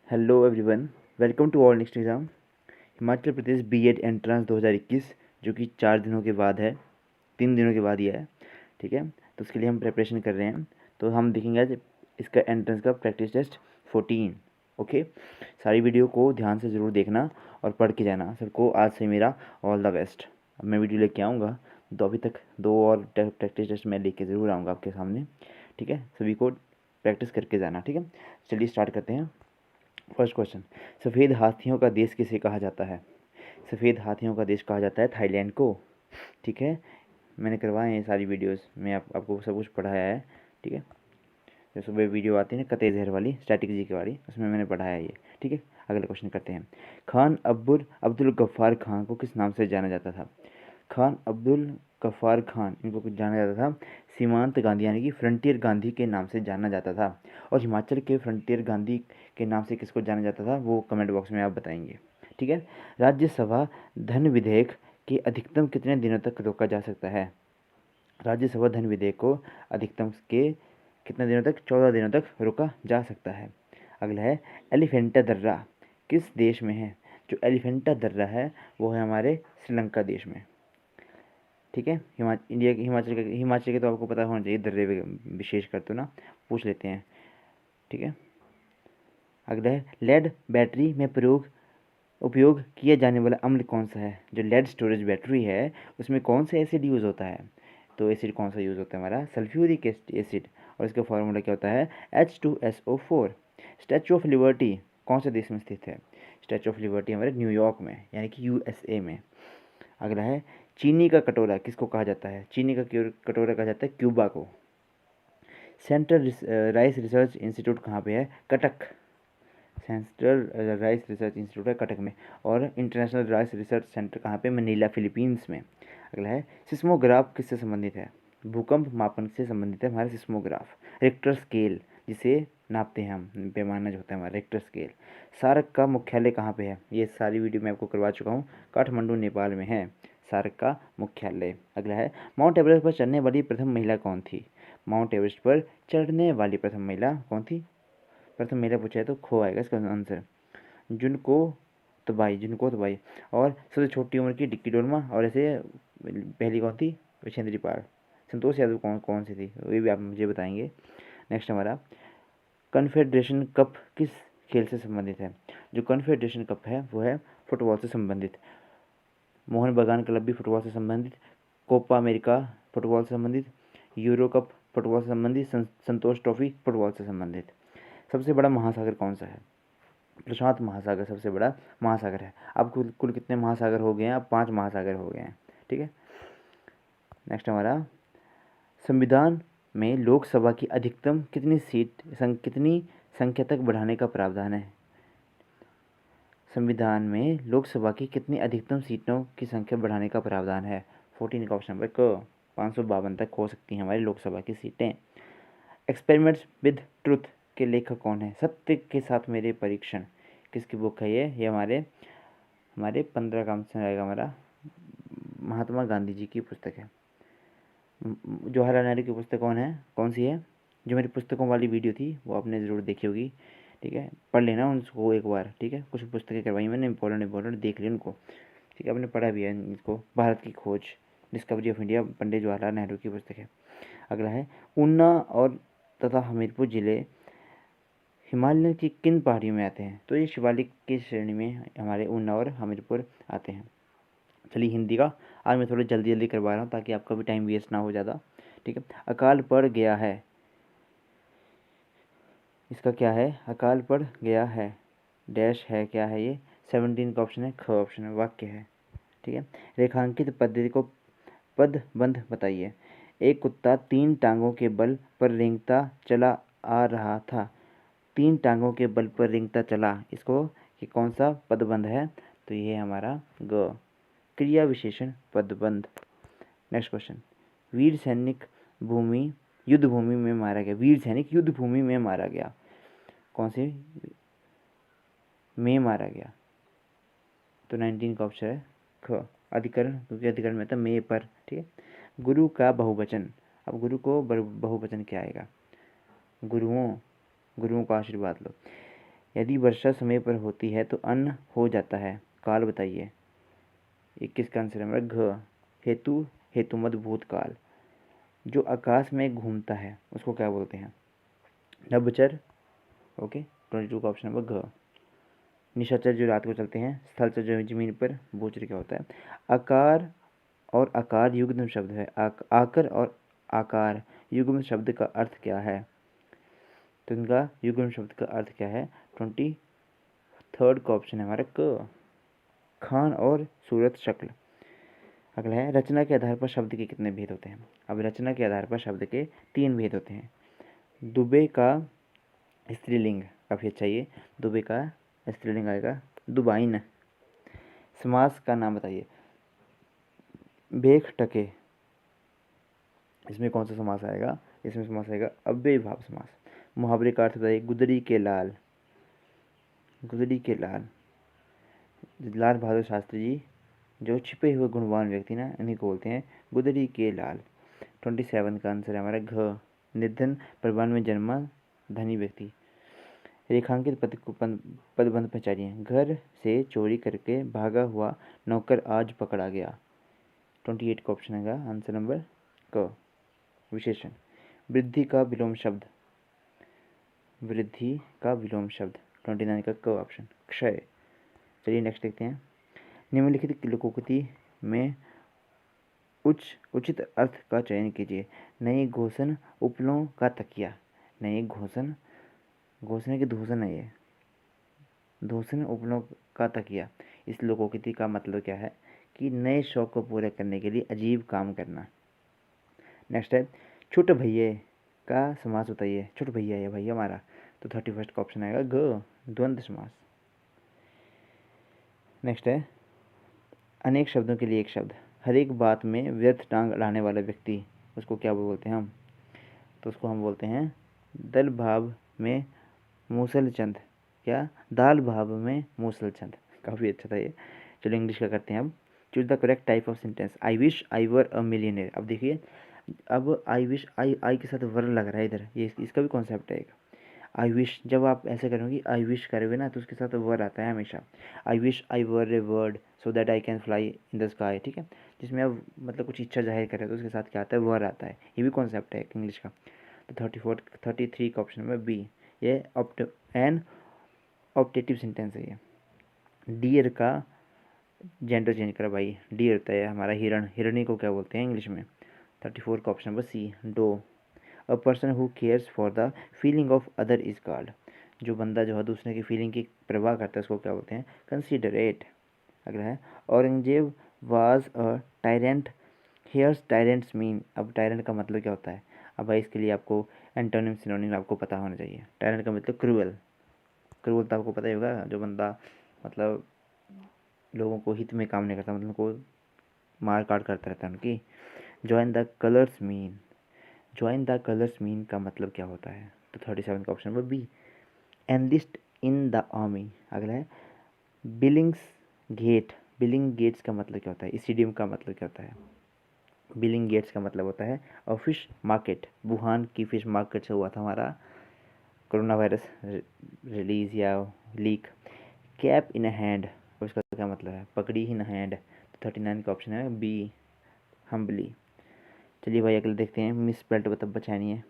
Hello everyone, welcome to all next exam. Himachal Pradesh BEd entrance 2021 जो कि 4 दिनों के बाद है, 3 दिनों के बाद ही है। ठीक है, तो उसके लिए हम प्रिपरेशन कर रहे हैं। तो हम देखेंगे आज इसका एंट्रेंस का प्रैक्टिस टेस्ट 14। ओके, सारी वीडियो को ध्यान से ज़रूर देखना और पढ़ के जाना। सबको आज से मेरा ऑल द बेस्ट। अब मैं वीडियो लेके आऊँगा, तो अभी तक 2 और प्रैक्टिस टेस्ट मैं लेके ज़रूर आऊँगा आपके सामने। ठीक है, सभी को प्रैक्टिस करके जाना। ठीक है, चलिए स्टार्ट करते हैं। फर्स्ट क्वेश्चन, सफ़ेद हाथियों का देश किसे कहा जाता है? सफ़ेद हाथियों का देश कहा जाता है थाईलैंड को। ठीक है, मैंने करवाए हैं ये सारी वीडियोस में, आपको सब कुछ पढ़ाया है। ठीक है, जो सुबह वीडियो आती है ना कते जहर वाली, स्ट्रैटेजी की वाली, उसमें मैंने पढ़ाया है ये। ठीक है, अगला क्वेश्चन करते हैं। खान अब्दुल गफ्फार खान को किस नाम से जाना जाता था? खान अब्दुल गफ्फार खान, इनको कुछ जाना जाता था सीमांत गांधी यानी कि फ्रंटियर गांधी के नाम से जाना जाता था। और हिमाचल के फ्रंटियर गांधी के नाम से किसको जाना जाता था वो कमेंट बॉक्स में आप बताएंगे। ठीक है, राज्यसभा धन विधेयक के अधिकतम कितने दिनों तक रोका जा सकता है? राज्यसभा धन विधेयक को अधिकतम के कितने दिनों तक? 14 दिनों तक रोका जा सकता है। अगला है, एलिफेंटा दर्रा किस देश में है? जो एलिफेंटा दर्रा है वो है हमारे श्रीलंका देश में। ठीक है, इंडिया के हिमाचल के तो आपको पता होना चाहिए, दर्रे विशेष कर तो ना पूछ लेते हैं। ठीक है, अगला है, लेड बैटरी में उपयोग किया जाने वाला अम्ल कौन सा है? जो लेड स्टोरेज बैटरी है उसमें कौन सा एसिड यूज़ होता है? तो एसिड कौन सा यूज़ होता है? हमारा सल्फ्यूरिक एसिड। और इसका फार्मूला क्या होता है? H2SO4। स्टैचू ऑफ लिबर्टी कौन से देश में स्थित है? स्टैचू ऑफ लिबर्टी हमारे न्यूयॉर्क में यानी कि यूएसए में। अगला है, चीनी का कटोरा किसको कहा जाता है? चीनी का कटोरा कहा जाता है क्यूबा को। सेंट्रल राइस रिसर्च इंस्टीट्यूट कहाँ पे है? Cuttack. Central rice research institute है कटक में। और इंटरनेशनल राइस रिसर्च सेंटर कहाँ पे? मनीला, फिलीपींस में। अगला है, सिस्मोग्राफ किससे संबंधित है? भूकंप मापन से संबंधित है हमारा सिस्मोग्राफ। रिक्टर स्केल जिसे नापते हैं हम, पैमाना जो होता है हमारा रिक्टर स्केल। सार्क का मुख्यालय कहाँ पे है? ये सारी वीडियो मैं आपको करवा चुका हूँ, काठमांडू नेपाल में है सार्क का मुख्यालय। अगला है, माउंट एवरेस्ट पर चढ़ने वाली प्रथम महिला कौन थी? माउंट एवरेस्ट पर चढ़ने वाली प्रथम महिला कौन थी? प्रथम महिला पूछा है तो खो आएगा इसका आंसर। जुनको तबाई। और सबसे छोटी उम्र की डिक्की डोरमा, और ऐसे पहली कौन थी? विशेंद्री पाल। संतोष यादव कौन कौन सी थी ये भी आप मुझे बताएंगे। नेक्स्ट हमारा, कन्फेडरेशन कप किस खेल से संबंधित है? जो कन्फेडरेशन कप है वो है फुटबॉल से संबंधित। मोहन बगान क्लब भी फुटबॉल से संबंधित। कोपा अमेरिका फुटबॉल से संबंधित। यूरो कप फुटबॉल से संबंधित। संतोष ट्रॉफी फुटबॉल से संबंधित। सबसे बड़ा महासागर कौन सा है? प्रशांत महासागर सबसे बड़ा महासागर है। अब कुल कितने महासागर हो गए हैं? अब 5 महासागर हो गए हैं। ठीक है, नेक्स्ट हमारा, संविधान में लोकसभा की अधिकतम कितनी संख्या तक बढ़ाने का प्रावधान है? संविधान में लोकसभा की कितनी अधिकतम सीटों की संख्या बढ़ाने का प्रावधान है? 14 का ऑप्शन नंबर क। 552 तक हो सकती हैं हमारी लोकसभा की सीटें। एक्सपेरिमेंट्स विद ट्रुथ के लेखक कौन है? सत्य के साथ मेरे परीक्षण किसकी बुक है ये हमारे हमारे 15 का आंसर आएगा हमारा, महात्मा गांधी जी की पुस्तक है। जवाहरलाल नेहरू की पुस्तक कौन सी है? जो मेरी पुस्तकों वाली वीडियो थी वो आपने ज़रूर देखी होगी। ठीक है, पढ़ लेना उनको एक बार। ठीक है, कुछ पुस्तकें करवाई मैंने, इंपॉर्टेंट देख ली उनको। ठीक है, आपने पढ़ा भी है इसको। भारत की खोज, discovery of India, Pandit Jawaharlal Nehru की पुस्तक है। अगला है, ऊना और तथा हमीरपुर ज़िले हिमालय की किन पहाड़ियों में आते हैं? तो ये शिवालिक की श्रेणी में हमारे ऊना और हमीरपुर आते हैं। चलिए हिंदी का आज मैं थोड़ा जल्दी जल्दी करवा रहा हूँ ताकि आपका भी टाइम वेस्ट ना हो ज़्यादा। ठीक है, अकाल पड़ गया है, इसका क्या है? अकाल पड़ गया है डैश है, क्या है ये? 17 का ऑप्शन है ख, ऑप्शन है वाक्य है। ठीक है, रेखांकित पद्धति को पदबंध बताइए। एक कुत्ता 3 टांगों के बल पर रेंगता चला आ रहा था। 3 टांगों के बल पर रेंगता चला, इसको ये कौन सा पदबंध है? तो ये हमारा ग, क्रिया विशेषण पदबंध। नेक्स्ट क्वेश्चन, वीर सैनिक युद्ध भूमि में मारा गया। वीर सैनिक युद्ध भूमि में मारा गया, कौन से में मारा गया? तो 19 का ऑप्शन है ख, अधिकरण, क्योंकि अधिकरण में था में पर। ठीक है, गुरु का बहुवचन, अब गुरु को बहुवचन क्या आएगा? गुरुओं, गुरुओं का आशीर्वाद लो। यदि वर्षा समय पर होती है तो अन्न हो जाता है, काल बताइए। 21 का आंसर है हमारा घ। हेतु, हेतुमद भूतकाल। जो आकाश में घूमता है उसको क्या बोलते हैं? नभचर। ओके, 22 का ऑप्शन नंबर घ। निशाचर जो रात को चलते हैं, स्थलचर जो जमीन पर, भूचर क्या होता है? आकार और आकार युग्म शब्द है। आकर और आकार युग्म शब्द का अर्थ क्या है? तो इनका युग्म शब्द का अर्थ क्या है? 23 का ऑप्शन है हमारा क। खान और सूरत शक्ल। अगला है रचना के आधार पर शब्द के कितने भेद होते हैं? अब रचना के आधार पर शब्द के 3 भेद होते हैं। दुबे का स्त्रीलिंग, काफ़ी अच्छा, ये दुबे का स्त्रीलिंग आएगा दुबाइन। समास का नाम बताइए। बेख टके, इसमें कौन सा समास आएगा? इसमें समास आएगा अव्ययीभाव समास। मुहावरे का अर्थ बताइए। गुदड़ी के लाल, गुदड़ी के लाल। लाल बहादुर शास्त्री जी जो छिपे हुए गुणवान व्यक्ति ना, इन्हीं को बोलते हैं गुदड़ी के लाल। 27 का आंसर है हमारा घ। निर्धन परिवार में जन्मा धनी व्यक्ति। रेखांकित पद को पदबंध पहचानिए। घर से चोरी करके भागा हुआ नौकर आज पकड़ा गया। 28 का ऑप्शन है आंसर नंबर क। विशेषण, वृद्धि का विलोम शब्द, वृद्धि का विलोम शब्द। 29 का क ऑप्शन क्षय। चलिए नेक्स्ट देखते हैं। निम्नलिखित लोकोक्ति में उचित अर्थ का चयन कीजिए। नई घोषण उपलों का तकिया। नई घोषण, घोषणा की धूषण है ये, धूषण उपलों का तकिया। इस लोकोक्ति का मतलब क्या है? कि नए शौक को पूरा करने के लिए अजीब काम करना। नेक्स्ट है छुट भैये का समास बताइए। छुट भैया है भैया हमारा, तो 31 का ऑप्शन आएगा ग, द्वंद्व समास। नेक्स्ट है अनेक शब्दों के लिए एक शब्द। हर एक बात में व्यर्थ टांग अड़ाने वाला व्यक्ति, उसको क्या बोलते हैं हम? तो उसको हम बोलते हैं दल भाव में मूसलचंद, क्या दाल भाव में मूसलचंद। काफ़ी अच्छा था ये। चलो इंग्लिश का करते हैं अब। Choose the correct type of sentence. I wish I were a millionaire. अब देखिए, अब आई विश, आई के साथ वर लग रहा है इधर, ये इसका भी कॉन्सेप्ट है एक। आई विश, जब आप ऐसे करोगे आई विश करोगे ना, तो उसके साथ वर आता है हमेशा। I wish I were a word so that I can fly in the sky, ठीक है। जिसमें आप मतलब कुछ इच्छा जाहिर करें तो उसके साथ क्या आता है? वर आता है। ये भी कॉन्सेप्ट है एक इंग्लिश का। तो 33 का ऑप्शन नंबर बी, ये एन ऑप्टेटिव सेंटेंस है ये। डियर का जेंडर चेंज करा भाई, डियर होता है हमारा हिरण, हिरणी को क्या बोलते हैं इंग्लिश में? 34 का ऑप्शन नंबर सी, डो। A person who cares for the feeling of other is called. जो बंदा जो है दूसरे की फीलिंग की परवाह करता है उसको क्या बोलते हैं? कंसीडरेट। अगला है Aurangzeb was a tyrant. Here's tyrants mean. अब टायरेंट का मतलब क्या होता है? अब भाई इसके लिए आपको एंटोनिम सिनोनिम आपको पता होना चाहिए। टायरेंट का मतलब क्रूअल, क्रूअल तो आपको पता ही होगा, जो बंदा मतलब लोगों को हित में काम नहीं करता, मतलब को मार काट करता रहता है उनकी। Join the colours mean, join the colours mean का मतलब क्या होता है? तो 37 का option number B, enlist in the army. अगला है बिलिंग्स गेट। बिलिंग गेट्स का मतलब क्या होता है? स्टेडियम का मतलब क्या होता है? बिलिंग गेट्स का मतलब होता है और फिश मार्केट। वुहान की फिश मार्केट से हुआ था हमारा कोरोना वायरस रिलीज या लीक। कैप इन हैंड, उसका क्या मतलब है? पकड़ी इन हैंड। तो 39 का ऑप्शन है बी, हम्बली। चलिए भाई अगले देखते हैं। मिस स्पेल्ट बचानी है।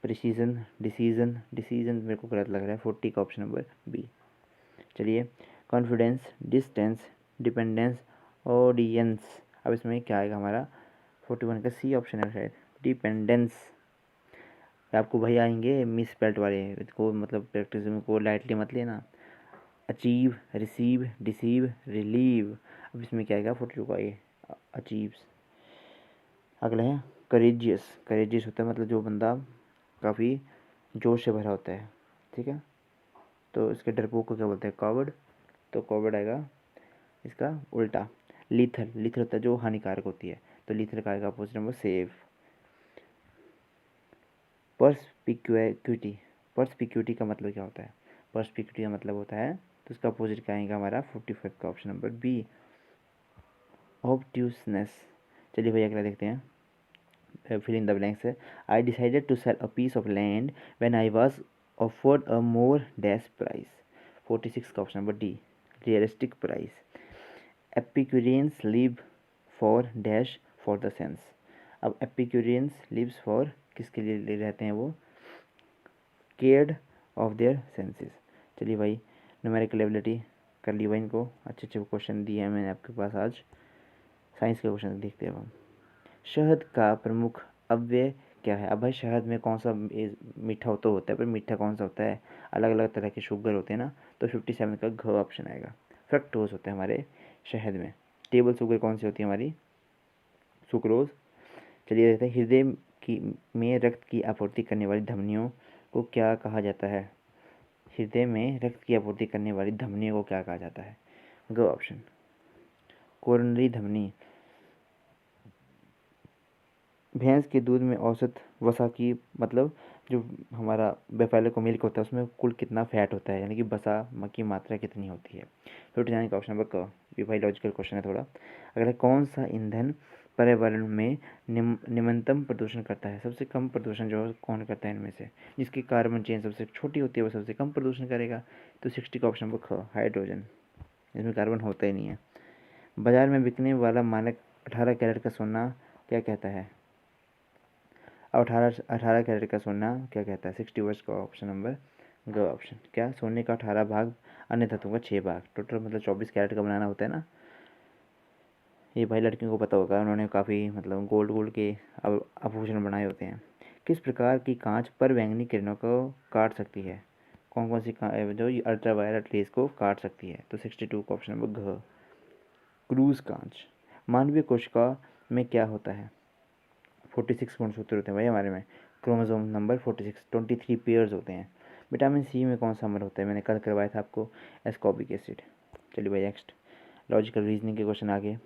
प्रिसीजन, डिसीजन, डिसीजन मेरे को गलत लग रहा है। 40 का ऑप्शन नंबर बी। चलिए कॉन्फिडेंस, डिस्टेंस, डिपेंडेंस, ऑडियंस। अब इसमें क्या आएगा हमारा? 41 का सी ऑप्शन है शायद, डिपेंडेंस। आपको भाई आएंगे मिस स्पेल्ट वाले, इसको मतलब प्रैक्टिस में को लाइटली मत लेना। Achieve, receive, deceive, relieve. अब इसमें क्या आएगा? 42 का ये अचीव्स। अगला है करेजियस। करेजियस होता है मतलब जो बंदा काफ़ी जोश से भरा होता है, ठीक है। तो इसके डरपोक को क्या बोलते हैं? कॉवर्ड। तो कॉवर्ड आएगा इसका उल्टा। लीथल, लीथल होता है जो हानिकारक होती है, तो लीथल का आएगा अपोजिट नंबर सेफ। पर्सपिक्यूटी, पर्सपिक्यूटी का मतलब क्या होता है? पर्सपिक्यूटी का मतलब होता है, तो उसका अपोजिट क्या आएगा हमारा? 45 का ऑप्शन नंबर बी, ऑब्ट्यूसनेस। चलिए भैया अगला देखते हैं। फिल इन द ब्लैंक्स है। I decided to sell a piece of land when I was offered a more dash price. 46 का option number D, realistic price. Epicureans live for dash for the senses. अब Epicureans lives for किसके लिए रहते हैं वो, cared of their senses. चलिए भाई, numerical ability कर ली भाई इनको, अच्छे अच्छे क्वेश्चन दिए हैं मैंने आपके पास आज। साइंस के क्वेश्चन देखते हैं हम। शहद का प्रमुख अव्यय क्या है। अब भाई शहद में कौन सा मीठा तो होता है, पर मीठा कौन सा होता है, अलग अलग तरह के शुगर होते हैं ना, तो 57 का घ ऑप्शन आएगा। फ्रक्टोज होता है हमारे शहद में। टेबल शुगर कौन सी होती है हमारी, सुक्रोज। चलिए देखते हैं, हृदय की में रक्त की आपूर्ति करने वाली धमनियों को क्या कहा जाता है। हृदय में रक्त की आपूर्ति करने वाली धमनियों को क्या कहा जाता है, ग ऑप्शन। कोरोनरी धमनी। भैंस के दूध में औसत वसा की, मतलब जो हमारा बेफाले को मिल्क होता है उसमें कुल कितना फैट होता है, यानी कि वसा की मात्रा कितनी होती है। लौट जाने का ऑप्शन नंबर क। ये भाई लॉजिकल क्वेश्चन है थोड़ा। अगला, कौन सा ईंधन पर्यावरण में निम्नतम प्रदूषण करता है। सबसे कम प्रदूषण जो है कौन करता है इनमें से, जिसकी कार्बन चेन सबसे छोटी होती है वो सबसे कम प्रदूषण करेगा। तो 60 का ऑप्शन नंबर ख, हाइड्रोजन। इसमें कार्बन होता ही नहीं है। बाजार में बिकने वाला मानक 18 कैरेट का सोना क्या कहता है। अब 18 कैरेट का सोना क्या कहता है, 60 वर्ष का ऑप्शन नंबर ग ऑप्शन। क्या, सोने का 18 भाग, अन्य धातुओं का 6 भाग, टोटल मतलब 24 कैरेट का बनाना होता है ना। ये भाई लड़कियों को पता होगा, उन्होंने काफ़ी मतलब गोल्ड के आभूषण बनाए होते हैं। किस प्रकार की कांच पर बैंगनी किरणों को काट सकती है। कौन कौन सी जो अल्ट्रा वायलेट रेज को काट सकती है। तो 62 का ऑप्शन नंबर घ, क्रूज कांच। मानवीय कोशिका में क्या होता है। 46 गुणसूत्र होते हैं भाई हमारे में। क्रोमोसोम नंबर 46, 23 पेयर्स होते हैं। विटामिन सी में कौन सा अमल होता है, मैंने कल करवाया था आपको, एस्कॉर्बिक एसिड। चलिए भाई नेक्स्ट, लॉजिकल रीजनिंग के क्वेश्चन आगे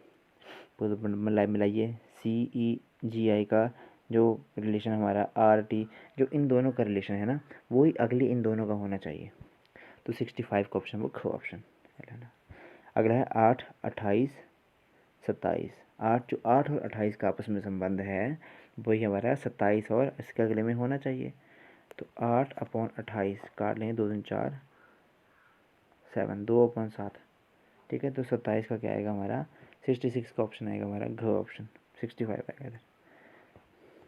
मिलाइए। CEGI का जो रिलेशन हमारा RT, जो इन दोनों का रिलेशन है ना, वही अगले इन दोनों का होना चाहिए। तो 65 का ऑप्शन वो ख ऑप्शन। अगला है 8, 28, 27। 8 और 28 का आपस में संबंध है, वही हमारा 27 और इसके अगले में होना चाहिए। तो 8/28 काट लेंगे, 2 दूनी 4, 7, 2/7। ठीक है, तो 27 का क्या आएगा हमारा, 66 का ऑप्शन आएगा हमारा घ ऑप्शन। 65 आएगा इधर।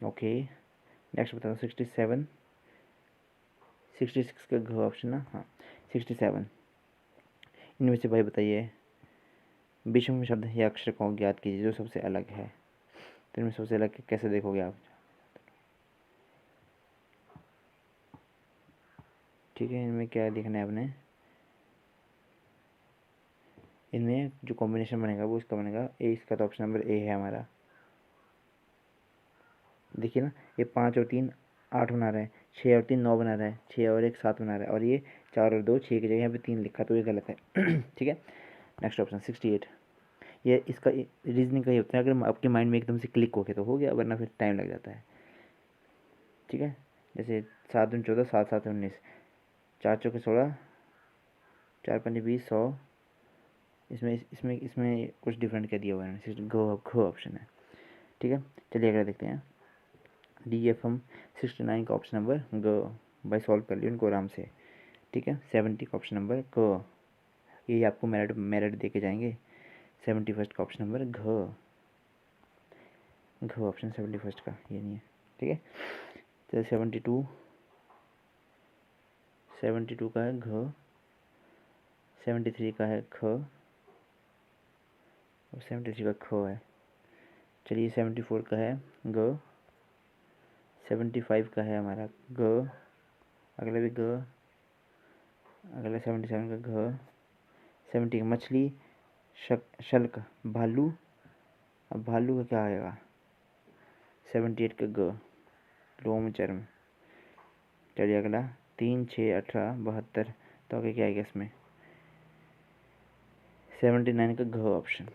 ओके, नेक्स्ट बता दो 67, 66 का घ ऑप्शन ना, हाँ 67। इनमें से भाई बताइए, विषम शब्द या अक्षर को ज्ञात कीजिए जो सबसे अलग है। तो इनमें सबसे अलग कैसे देखोगे आप। ठीक है, इनमें क्या देखना है आपने, इनमें जो कॉम्बिनेशन बनेगा वो इसका बनेगा ए, इसका तो ऑप्शन नंबर ए है हमारा। देखिए ना, ये 5 और 3 8 बना रहा है, 6 और 3 9 बना रहा है, 6 और 1 7 बना रहा है, और ये 4 और 2 6 की जगह यहाँ पे 3 लिखा, तो ये गलत है। ठीक है, नेक्स्ट ऑप्शन 68। ये इसका रीजनिंग का ही होता है, अगर आपके माइंड में एकदम से क्लिक हो गया तो हो गया, वरना फिर टाइम लग जाता है। ठीक है, जैसे 7 दूनी 14, 7 7 19, 4 चौके 16, 4 पंजे 20, 100। इसमें इसमें इसमें कुछ डिफरेंट क्या दिया हुआ है, घ ऑप्शन है। ठीक है, चलिए अगला देखते हैं। DFM 69 का ऑप्शन नंबर ग। भाई सॉल्व कर लियो इनको आराम से। ठीक है, 70 का ऑप्शन नंबर क, ये आपको मेरिट दे के जाएंगे। 71 का ऑप्शन नंबर घ ऑप्शन 71 का, ये नहीं है। ठीक है, तो 72 का है घ, 73 का है ख, और 73 का ख है। चलिए 74 का है ग, 75 का है हमारा ग, अगला भी ग, अगला 77 का घ, 70 का मछली, शल्क, भालू। अब भालू का क्या आएगा, 78 का ग, रोम चर्म। चलिए अगला 3 6 18 72, तो आगे क्या आएगा इसमें, 79 का घ ऑप्शन।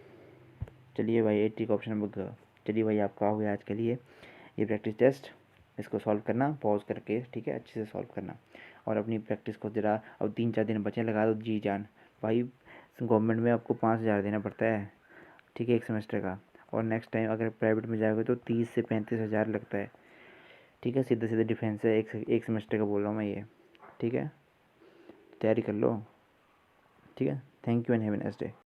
चलिए भाई 80 का ऑप्शन नंबर घ। चलिए भाई, आपका हो गया आज के लिए ये प्रैक्टिस टेस्ट। इसको सॉल्व करना पॉज करके, ठीक है, अच्छे से सॉल्व करना, और अपनी प्रैक्टिस को ज़रा, अब 3 4 दिन बचे, लगा दो जी जान। भाई गवर्नमेंट में आपको 5,000 देना पड़ता है, ठीक है, एक सेमेस्टर का, और नेक्स्ट टाइम अगर प्राइवेट में जाओगे तो 30 से 35 हज़ार लगता है। ठीक है, सीधे सीधे डिफेंस है, एक सेमेस्टर का बोल रहा हूँ मैं ये। ठीक है, तैयारी कर लो। ठीक है, thank you and have a nice day.